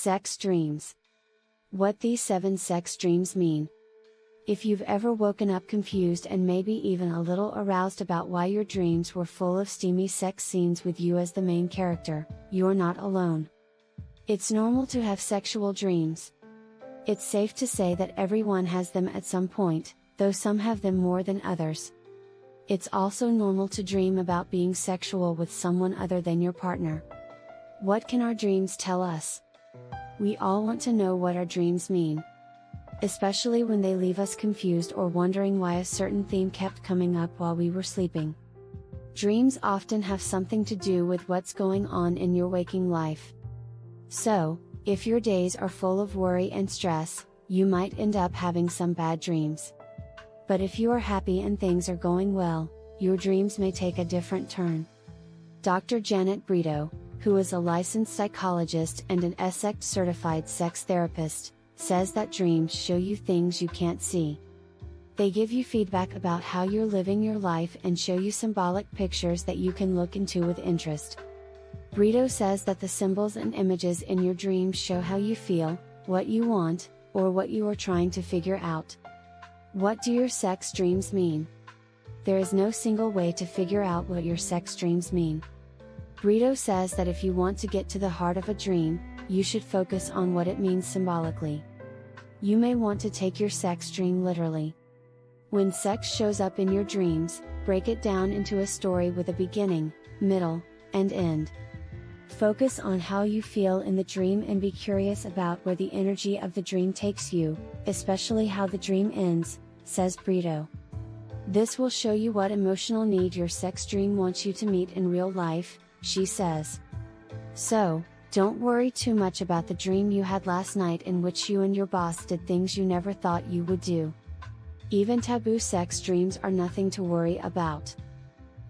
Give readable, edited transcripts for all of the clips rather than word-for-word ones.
Sex dreams. What these 7 sex dreams mean. If you've ever woken up confused and maybe even a little aroused about why your dreams were full of steamy sex scenes with you as the main character, you're not alone. It's normal to have sexual dreams. It's safe to say that everyone has them at some point, though some have them more than others. It's also normal to dream about being sexual with someone other than your partner. What can our dreams tell us? We all want to know what our dreams mean. Especially when they leave us confused or wondering why a certain theme kept coming up while we were sleeping. Dreams often have something to do with what's going on in your waking life. So, if your days are full of worry and stress, you might end up having some bad dreams. But if you are happy and things are going well, your dreams may take a different turn. Dr. Janet Brito, who is a licensed psychologist and an ESSEC certified sex therapist, says that dreams show you things you can't see. They give you feedback about how you're living your life and show you symbolic pictures that you can look into with interest. Brito says that the symbols and images in your dreams show how you feel, what you want, or what you are trying to figure out. What do your sex dreams mean? There is no single way to figure out what your sex dreams mean. Brito says that if you want to get to the heart of a dream, you should focus on what it means symbolically. You may want to take your sex dream literally. When sex shows up in your dreams, break it down into a story with a beginning, middle, and end. Focus on how you feel in the dream and be curious about where the energy of the dream takes you, especially how the dream ends, says Brito. This will show you what emotional need your sex dream wants you to meet in real life, she says. So, don't worry too much about the dream you had last night in which you and your boss did things you never thought you would do. Even taboo sex dreams are nothing to worry about.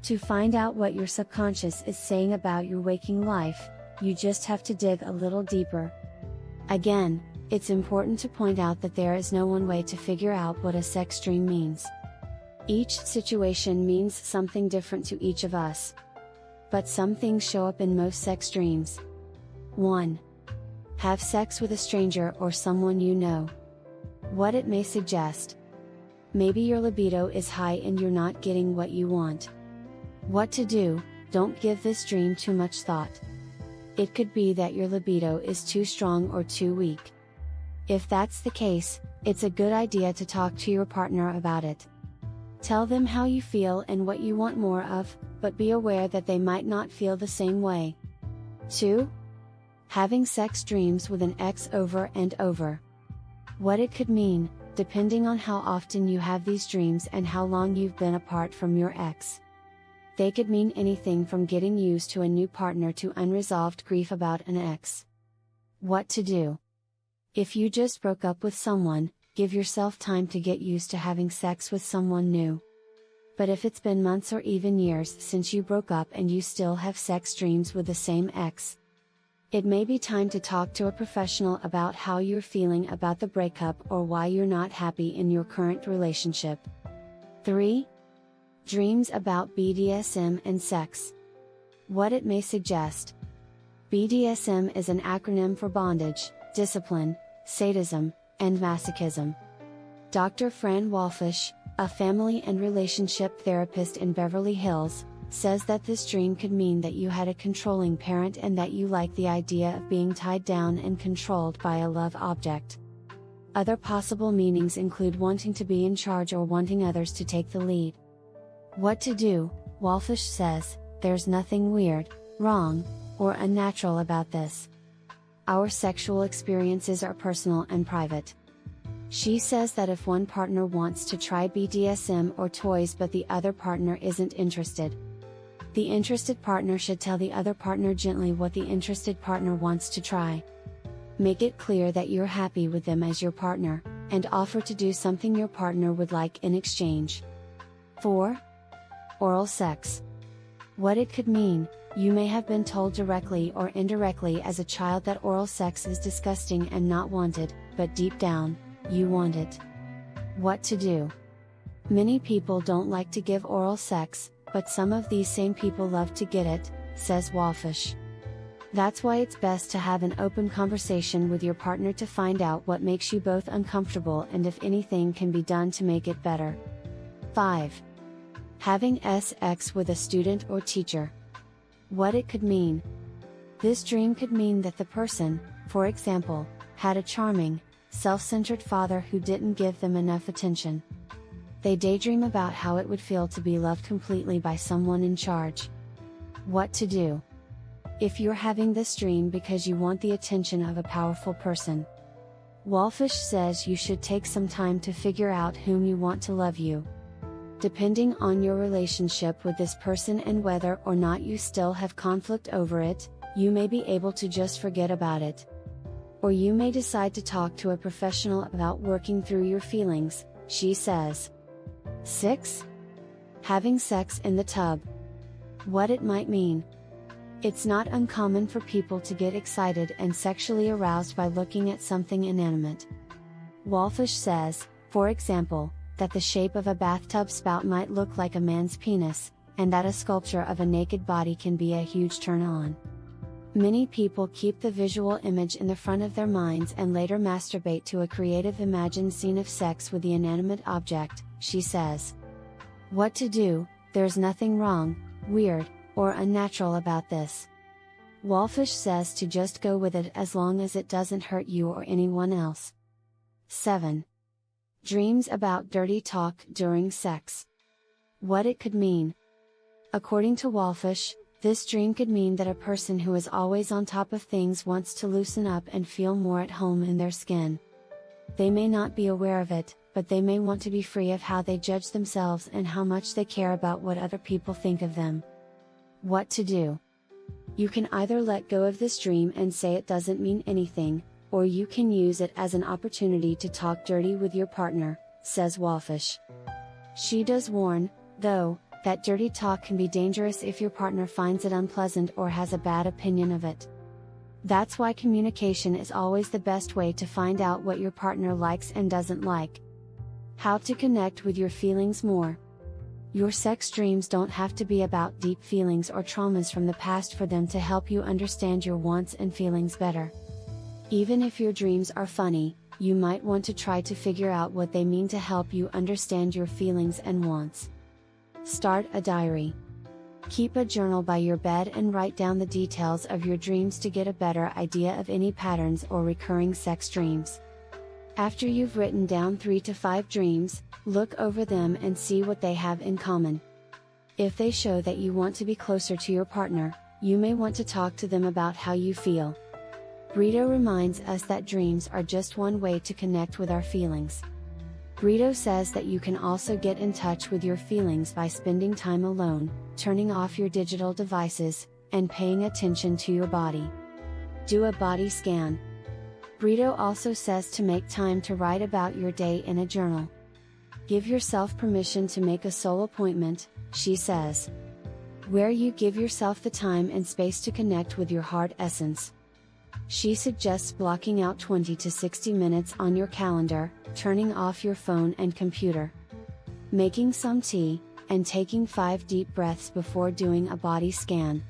To find out what your subconscious is saying about your waking life, you just have to dig a little deeper. Again, it's important to point out that there is no one way to figure out what a sex dream means. Each situation means something different to each of us. But some things show up in most sex dreams. 1. Have sex with a stranger or someone you know. What it may suggest. Maybe your libido is high and you're not getting what you want. What to do? Don't give this dream too much thought. It could be that your libido is too strong or too weak. If that's the case, it's a good idea to talk to your partner about it. Tell them how you feel and what you want more of, but be aware that they might not feel the same way. 2. Having sex dreams with an ex over and over. What it could mean, depending on how often you have these dreams and how long you've been apart from your ex. They could mean anything from getting used to a new partner to unresolved grief about an ex. What to do? If you just broke up with someone, give yourself time to get used to having sex with someone new. But if it's been months or even years since you broke up and you still have sex dreams with the same ex, it may be time to talk to a professional about how you're feeling about the breakup or why you're not happy in your current relationship. 3. Dreams about BDSM and sex. What it may suggest. BDSM is an acronym for bondage, discipline, sadism, and masochism. Dr. Fran Walfish, a family and relationship therapist in Beverly Hills, says that this dream could mean that you had a controlling parent and that you like the idea of being tied down and controlled by a love object. Other possible meanings include wanting to be in charge or wanting others to take the lead. What to do? Walfish says, there's nothing weird, wrong, or unnatural about this. Our sexual experiences are personal and private. She says that if one partner wants to try BDSM or toys but the other partner isn't interested, the interested partner should tell the other partner gently what the interested partner wants to try. Make it clear that you're happy with them as your partner, and offer to do something your partner would like in exchange. 4. Oral sex. What it could mean, you may have been told directly or indirectly as a child that oral sex is disgusting and not wanted, but deep down, you want it. What to do? Many people don't like to give oral sex, but some of these same people love to get it, says Walfish. That's why it's best to have an open conversation with your partner to find out what makes you both uncomfortable and if anything can be done to make it better. 5. Having sex with a student or teacher. What it could mean. This dream could mean that the person, for example, had a charming, self-centered father who didn't give them enough attention. They daydream about how it would feel to be loved completely by someone in charge. What to do? If you're having this dream because you want the attention of a powerful person, Wolfish says you should take some time to figure out whom you want to love you. Depending on your relationship with this person and whether or not you still have conflict over it, you may be able to just forget about it. Or you may decide to talk to a professional about working through your feelings, she says. 6. Having sex in the tub. What it might mean. It's not uncommon for people to get excited and sexually aroused by looking at something inanimate. Wolfish says, for example, that the shape of a bathtub spout might look like a man's penis, and that a sculpture of a naked body can be a huge turn-on. Many people keep the visual image in the front of their minds and later masturbate to a creative imagined scene of sex with the inanimate object, she says. What to do? There's nothing wrong, weird, or unnatural about this. Wolfish says to just go with it as long as it doesn't hurt you or anyone else. 7. Dreams about dirty talk during sex. What it could mean. According to Wolfish, this dream could mean that a person who is always on top of things wants to loosen up and feel more at home in their skin. They may not be aware of it, but they may want to be free of how they judge themselves and how much they care about what other people think of them. What to do? You can either let go of this dream and say it doesn't mean anything, or you can use it as an opportunity to talk dirty with your partner, says Wolfish. She does warn, though, that dirty talk can be dangerous if your partner finds it unpleasant or has a bad opinion of it. That's why communication is always the best way to find out what your partner likes and doesn't like. How to connect with your feelings more. Your sex dreams don't have to be about deep feelings or traumas from the past for them to help you understand your wants and feelings better. Even if your dreams are funny, you might want to try to figure out what they mean to help you understand your feelings and wants. Start a diary. Keep a journal by your bed and write down the details of your dreams to get a better idea of any patterns or recurring sex dreams. After you've written down 3 to 5 dreams, look over them and see what they have in common. If they show that you want to be closer to your partner, you may want to talk to them about how you feel. Brito reminds us that dreams are just one way to connect with our feelings. Brito says that you can also get in touch with your feelings by spending time alone, turning off your digital devices, and paying attention to your body. Do a body scan. Brito also says to make time to write about your day in a journal. Give yourself permission to make a soul appointment, she says, where you give yourself the time and space to connect with your heart essence. She suggests blocking out 20 to 60 minutes on your calendar, turning off your phone and computer, making some tea, and taking 5 deep breaths before doing a body scan.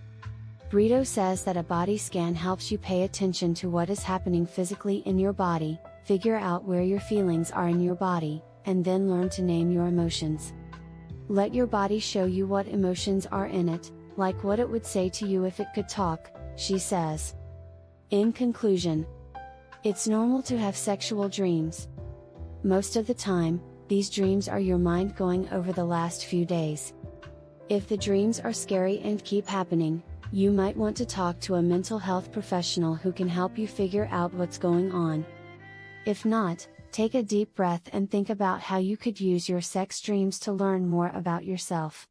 Brito says that a body scan helps you pay attention to what is happening physically in your body, figure out where your feelings are in your body, and then learn to name your emotions. Let your body show you what emotions are in it, like what it would say to you if it could talk, she says. In conclusion, it's normal to have sexual dreams. Most of the time, these dreams are your mind going over the last few days. If the dreams are scary and keep happening, you might want to talk to a mental health professional who can help you figure out what's going on. If not, take a deep breath and think about how you could use your sex dreams to learn more about yourself.